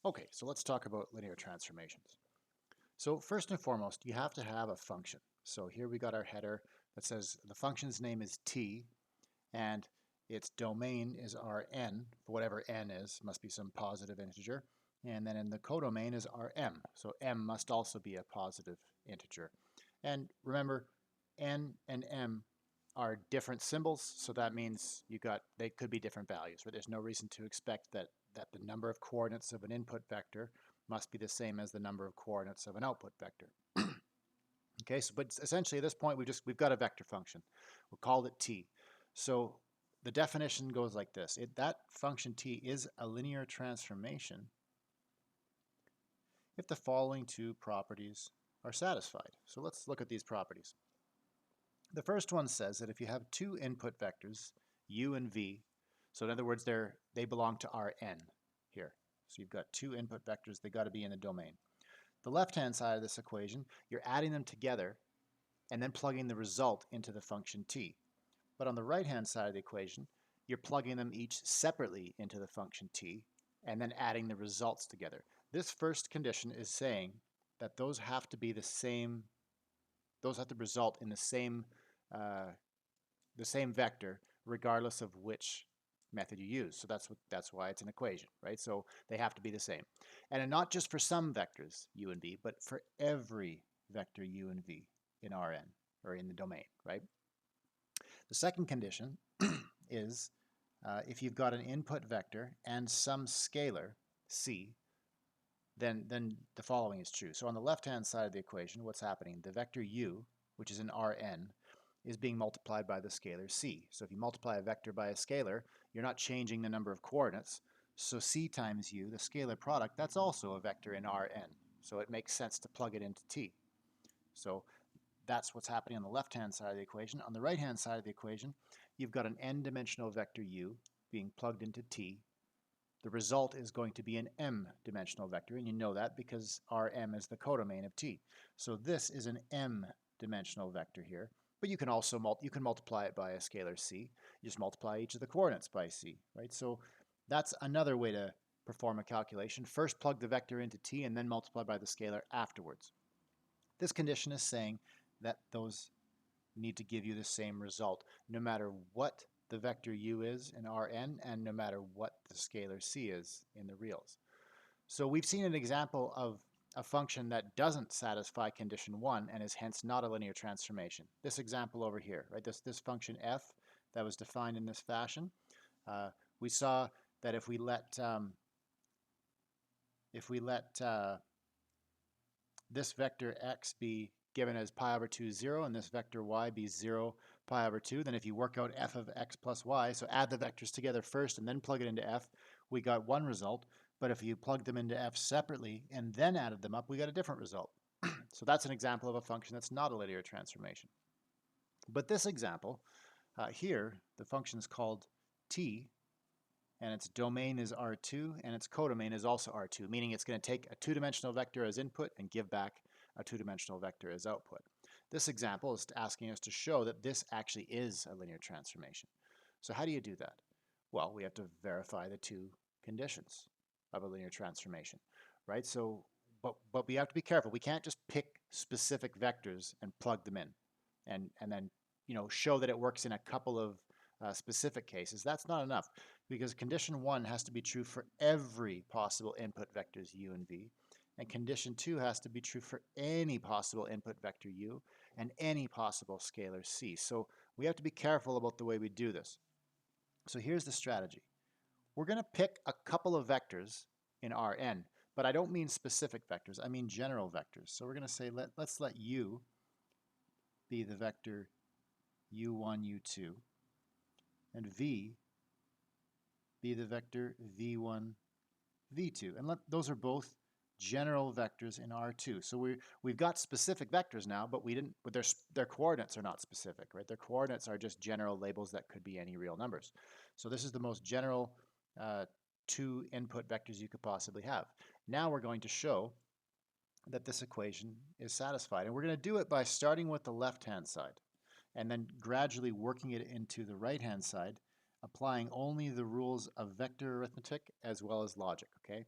Okay, so let's talk about linear transformations. So first and foremost, you have to have a function. So here we got our header that says the function's name is t, and its domain is Rn, for whatever n is, must be some positive integer. And then in the codomain is Rm, so m must also be a positive integer. And remember, n and m are different symbols, so that means they could be different values, but there's no reason to expect that the number of coordinates of an input vector must be the same as the number of coordinates of an output vector. Okay, so but essentially at this point we've got a vector function. We'll call it t. So the definition goes like this. That function t is a linear transformation if the following two properties are satisfied. So let's look at these properties. The first one says that if you have two input vectors, u and v, so in other words, they belong to Rn here. So you've got two input vectors, they got to be in the domain. The left-hand side of this equation, you're adding them together and then plugging the result into the function t. But on the right-hand side of the equation, you're plugging them each separately into the function t and then adding the results together. This first condition is saying that those have to be the same, those have to result in uh, the same vector regardless of which method you use. So that's why it's an equation, right? So they have to be the same. And not just for some vectors, u and v, but for every vector u and v in Rn, or in the domain, right? The second condition is if you've got an input vector and some scalar, c, then the following is true. So on the left-hand side of the equation, what's happening? The vector u, which is in Rn, is being multiplied by the scalar c. So if you multiply a vector by a scalar, you're not changing the number of coordinates. So c times u, the scalar product, that's also a vector in Rn. So it makes sense to plug it into t. So that's what's happening on the left-hand side of the equation. On the right-hand side of the equation, you've got an n-dimensional vector u being plugged into t. The result is going to be an m-dimensional vector, and you know that because Rm is the codomain of t. So this is an m-dimensional vector here. But you can also multiply it by a scalar c. You just multiply each of the coordinates by c, right? So that's another way to perform a calculation. First plug the vector into t and then multiply by the scalar afterwards. This condition is saying that those need to give you the same result, no matter what the vector u is in Rn and no matter what the scalar c is in the reals. So we've seen an example of a function that doesn't satisfy condition 1 and is hence not a linear transformation. This example over here, right? This function f that was defined in this fashion, we saw that if we let this vector x be given as pi over 2, 0, and this vector y be 0, pi over 2, then if you work out f of x plus y, so add the vectors together first and then plug it into f, we got one result. But if you plug them into f separately and then added them up, we got a different result. So that's an example of a function that's not a linear transformation. But this example, here, the function is called t, and its domain is R2, and its codomain is also R2, meaning it's going to take a two-dimensional vector as input and give back a two-dimensional vector as output. This example is asking us to show that this actually is a linear transformation. So how do you do that? Well, we have to verify the two conditions of a linear transformation, right? So, but we have to be careful. We can't just pick specific vectors and plug them in and then show that it works in a couple of specific cases. That's not enough, because condition 1 has to be true for every possible input vectors u and v, and condition 2 has to be true for any possible input vector u and any possible scalar c. So we have to be careful about the way we do this. So here's the strategy. We're going to pick a couple of vectors in Rn, but I don't mean specific vectors, I mean general vectors. So we're going to say let's let u be the vector u1, u2, and v be the vector v1, v2. And those are both general vectors in R2. So we've got specific vectors now, but their coordinates are not specific, right? Their coordinates are just general labels that could be any real numbers. So this is the most general two input vectors you could possibly have. Now we're going to show that this equation is satisfied. And we're going to do it by starting with the left-hand side and then gradually working it into the right-hand side, applying only the rules of vector arithmetic as well as logic, okay?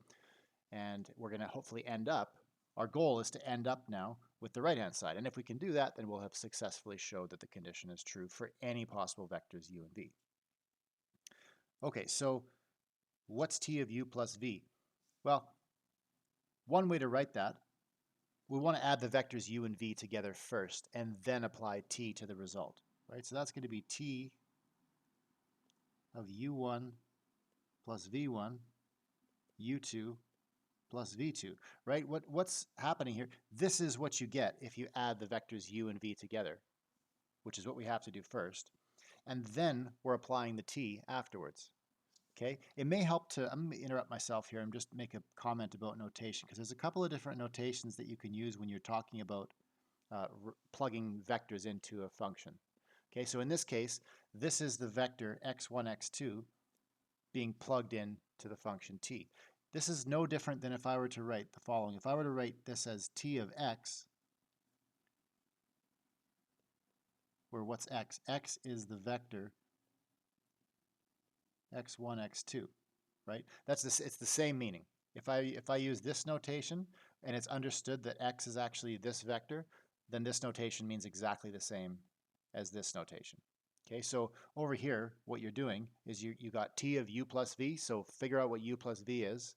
and we're going to hopefully end up, our goal is to end up now with the right-hand side. And if we can do that, then we'll have successfully showed that the condition is true for any possible vectors u and v. Okay, so what's t of u plus v? Well, one way to write that, we want to add the vectors u and v together first and then apply t to the result, right? So that's going to be t of u1 plus v1, u2 plus v2, right? What's happening here? This is what you get if you add the vectors u and v together, which is what we have to do first. And then we're applying the t afterwards. Okay, it may help to, I'm going to interrupt myself here and just make a comment about notation, because there's a couple of different notations that you can use when you're talking about plugging vectors into a function. Okay, so in this case, this is the vector x1, x2 being plugged in to the function t. This is no different than if I were to write the following. If I were to write this as t of x, where what's x? X is the vector x1, x2, right? It's the same meaning. If I use this notation and it's understood that x is actually this vector, then this notation means exactly the same as this notation. Okay, so over here, what you're doing is you got t of u plus v, so figure out what u plus v is,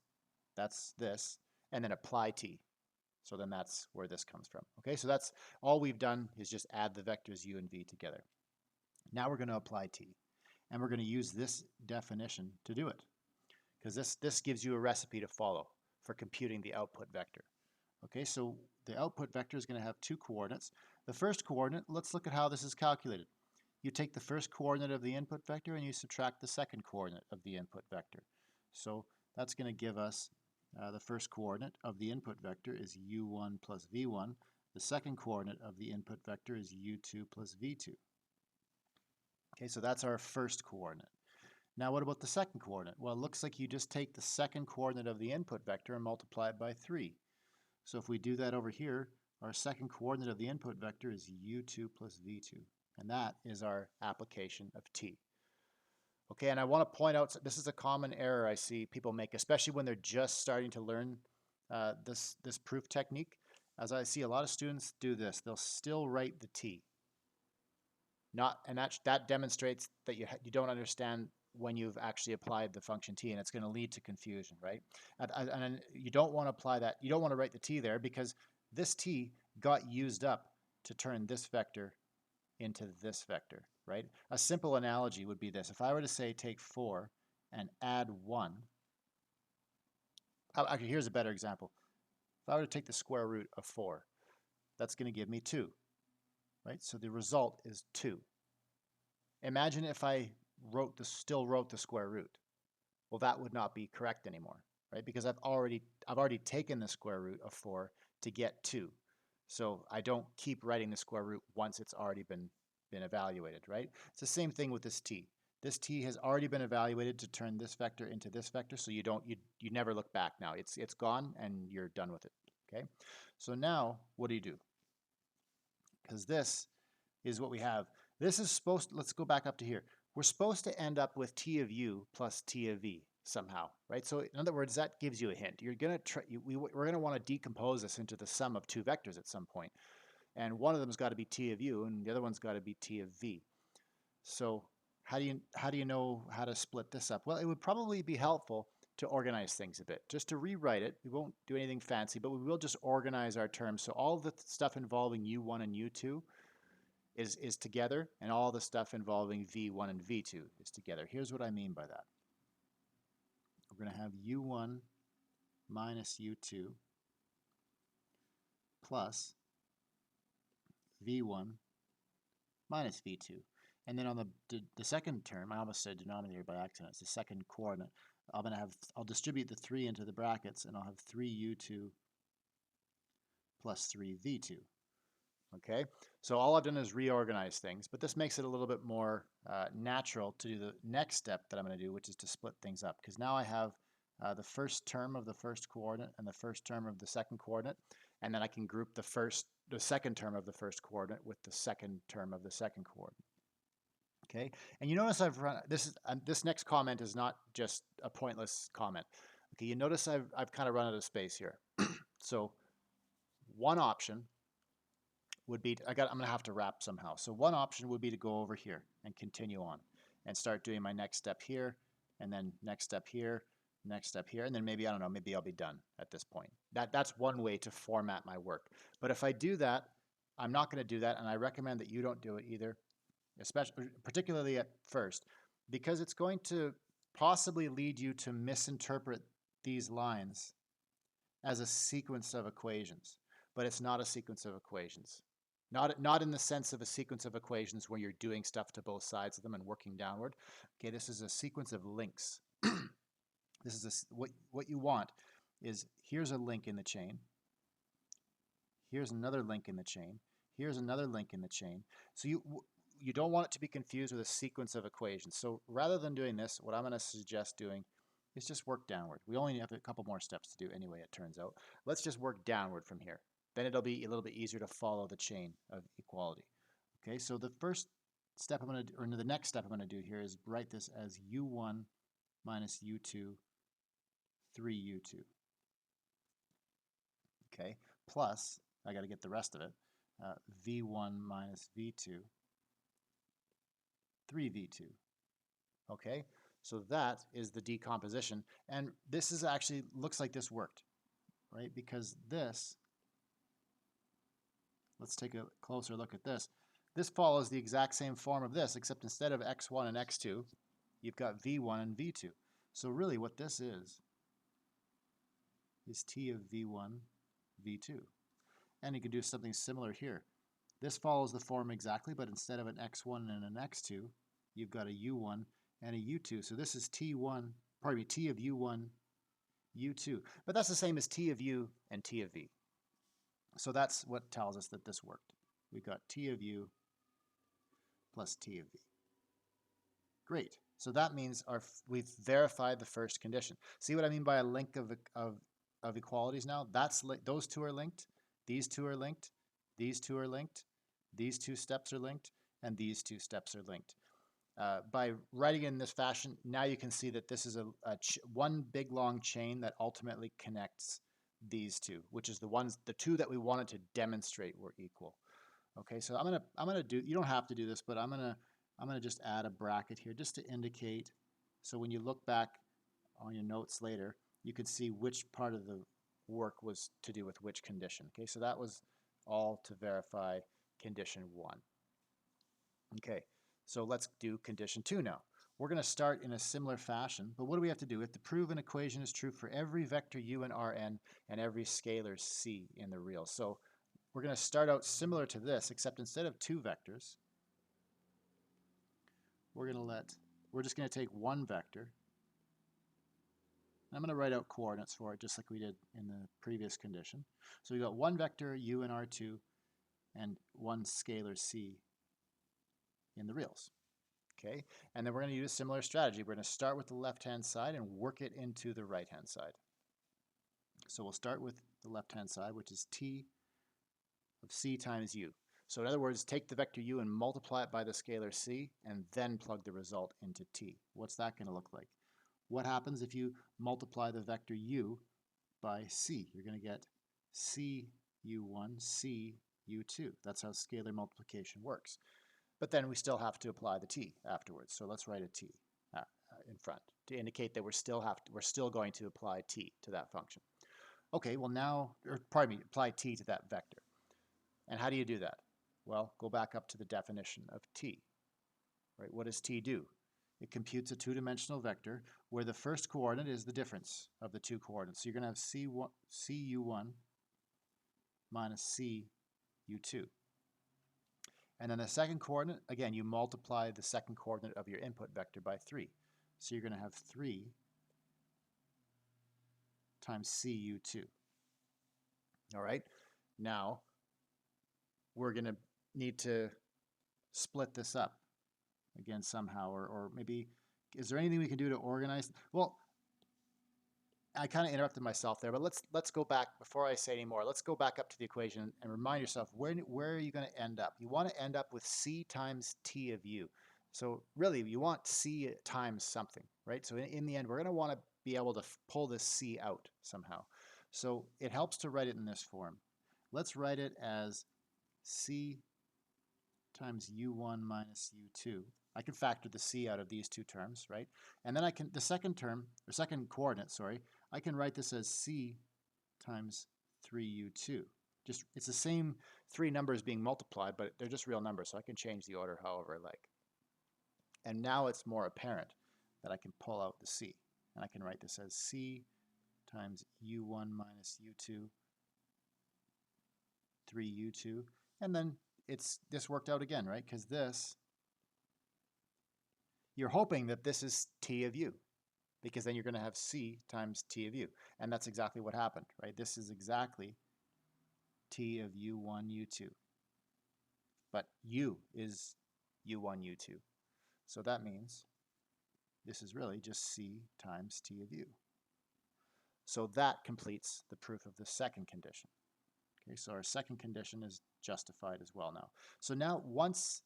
that's this, and then apply t. So then that's where this comes from. Okay, so that's all we've done is just add the vectors u and v together. Now we're going to apply t. And we're going to use this definition to do it, because this gives you a recipe to follow for computing the output vector. Okay, so the output vector is going to have two coordinates. The first coordinate, let's look at how this is calculated. You take the first coordinate of the input vector and you subtract the second coordinate of the input vector. So that's going to give us the first coordinate of the input vector is u1 plus v1. The second coordinate of the input vector is u2 plus v2. Okay, so that's our first coordinate. Now what about the second coordinate? Well, it looks like you just take the second coordinate of the input vector and multiply it by 3. So if we do that over here, our second coordinate of the input vector is u2 plus v2. And that is our application of t. Okay, and I want to point out, this is a common error I see people make, especially when they're just starting to learn this proof technique. As I see a lot of students do this, they'll still write the t. That demonstrates that you don't understand when you've actually applied the function t, and it's going to lead to confusion, right? And you don't want to apply that. You don't want to write the t there, because this t got used up to turn this vector into this vector, right? A simple analogy would be this. If I were to say take 4 and add 1, actually here's a better example. If I were to take the square root of 4, that's going to give me 2. Right? So the result is 2. Imagine if I still wrote the square root. Well, that would not be correct anymore, right? Because I've already taken the square root of 4 to get 2. So I don't keep writing the square root once it's already been evaluated, right? It's the same thing with this t. This t has already been evaluated to turn this vector into this vector, so you never look back now. It's gone and you're done with it. Okay? So now what do? Because this is what we have. This is let's go back up to here. We're supposed to end up with t of u plus t of v somehow, right? So in other words, that gives you a hint. We're going to want to decompose this into the sum of two vectors at some point. And one of them's got to be t of u and the other one's got to be t of v. So how do you know how to split this up? Well, it would probably be helpful to organize things a bit. Just to rewrite it, we won't do anything fancy, but we will just organize our terms. So all the stuff involving u1 and u2 is together, and all the stuff involving v1 and v2 is together. Here's what I mean by that. We're going to have u1 minus u2 plus v1 minus v2. And then on the second term, I almost said denominator by accident, it's the second coordinate. I'll distribute the 3 into the brackets, and I'll have 3u2 plus 3v2. Okay, so all I've done is reorganize things, but this makes it a little bit more natural to do the next step that I'm going to do, which is to split things up, because now I have the first term of the first coordinate and the first term of the second coordinate, and then I can group the second term of the first coordinate with the second term of the second coordinate. Okay, and you notice I've run this next comment is not just a pointless comment. Okay, you notice I've kind of run out of space here. So one option would be, I'm going to have to wrap somehow. So one option would be to go over here and continue on and start doing my next step here, and then next step here, next step here, and then maybe, I don't know, maybe I'll be done at this point. That's one way to format my work. But if I do that, I'm not going to do that, and I recommend that you don't do it either, especially, particularly at first, because it's going to possibly lead you to misinterpret these lines as a sequence of equations, but it's not a sequence of equations. Not in the sense of a sequence of equations where you're doing stuff to both sides of them and working downward. Okay, this is a sequence of links. This is what you want is, here's a link in the chain. Here's another link in the chain. Here's another link in the chain. So you don't want it to be confused with a sequence of equations. So rather than doing this, what I'm going to suggest doing is just work downward. We only have a couple more steps to do anyway, it turns out. Let's just work downward from here. Then it'll be a little bit easier to follow the chain of equality. Okay, so the first step I'm going to, or the next step I'm going to do here is write this as u1 minus u2, 3u2. Okay, plus, I got to get the rest of it, v1 minus v2, 3v2. Okay, so that is the decomposition. And this is actually, looks like this worked, right? Because this, let's take a closer look at this. This follows the exact same form of this, except instead of x1 and x2, you've got v1 and v2. So really what this is t of v1, v2. And you can do something similar here. This follows the form exactly, but instead of an x1 and an x2, you've got a u1 and a u2. So this is t of u1, u2. But that's the same as t of u and t of v. So that's what tells us that this worked. We've got t of u plus t of v. Great. So that means we've verified the first condition. See what I mean by a link of equalities now? Those two are linked. These two are linked. These two are linked. These two steps are linked. And these two steps are linked. By writing in this fashion, now you can see that this is one big long chain that ultimately connects these two, which is the two that we wanted to demonstrate were equal. Okay, so I'm gonna do. You don't have to do this, but I'm gonna just add a bracket here just to indicate. So when you look back on your notes later, you can see which part of the work was to do with which condition. Okay, so that was all to verify condition 1. Okay, so let's do condition 2 now. We're going to start in a similar fashion, but what do we have to do? We have to prove an equation is true for every vector u and Rn and every scalar c in the real. So we're going to start out similar to this, except instead of two vectors, we're just going to take one vector. I'm going to write out coordinates for it just like we did in the previous condition. So we've got one vector u and R2 and one scalar c in the reals. Okay, and then we're going to use a similar strategy. We're going to start with the left-hand side and work it into the right-hand side. So we'll start with the left-hand side, which is t of c times u. So in other words, take the vector u and multiply it by the scalar c, and then plug the result into t. What's that going to look like? What happens if you multiply the vector u by c? You're going to get c u1, c u2. That's how scalar multiplication works. But then we still have to apply the t afterwards. So let's write a t in front to indicate that we're still going to apply t to that function. Okay, well now, apply t to that vector. And how do you do that? Well, go back up to the definition of t. Right? What does t do? It computes a two-dimensional vector where the first coordinate is the difference of the two coordinates. So you're going to have cu1 minus cu2. And then the second coordinate, again, you multiply the second coordinate of your input vector by 3. So you're going to have 3 times cu2. All right? Now, we're going to need to split this up again somehow, or maybe, is there anything we can do to organize? Well, I kind of interrupted myself there, but let's go back, before I say any more, let's go back up to the equation and remind yourself, where are you going to end up? You want to end up with c times t of u. So really, you want c times something, right? So in the end, we're going to want to be able to pull this c out somehow. So it helps to write it in this form. Let's write it as c times u1 minus u2. I can factor the c out of these two terms, right? And then I can, the second term, or second coordinate, sorry, I can write this as c times 3u2. Just, it's the same three numbers being multiplied, but they're just real numbers, so I can change the order however I like. And now it's more apparent that I can pull out the c. And I can write this as c times u1 minus u2, 3u2. And then this worked out again, right? Because this, you're hoping that this is t of u, because then you're going to have c times t of u. And that's exactly what happened, right? This is exactly t of u1, u2. But u is u1, u2. So that means this is really just c times t of u. So that completes the proof of the second condition. Okay, so our second condition is justified as well now. So now once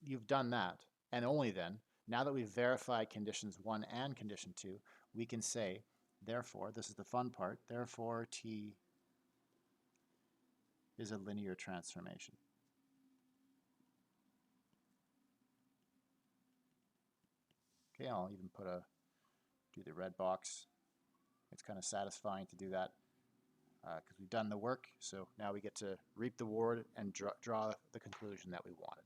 you've done that, and only then, now that we've verified conditions 1 and condition 2, we can say, therefore, this is the fun part, therefore t is a linear transformation. Okay, I'll even do the red box. It's kind of satisfying to do that because we've done the work. So now we get to reap the reward and draw the conclusion that we wanted.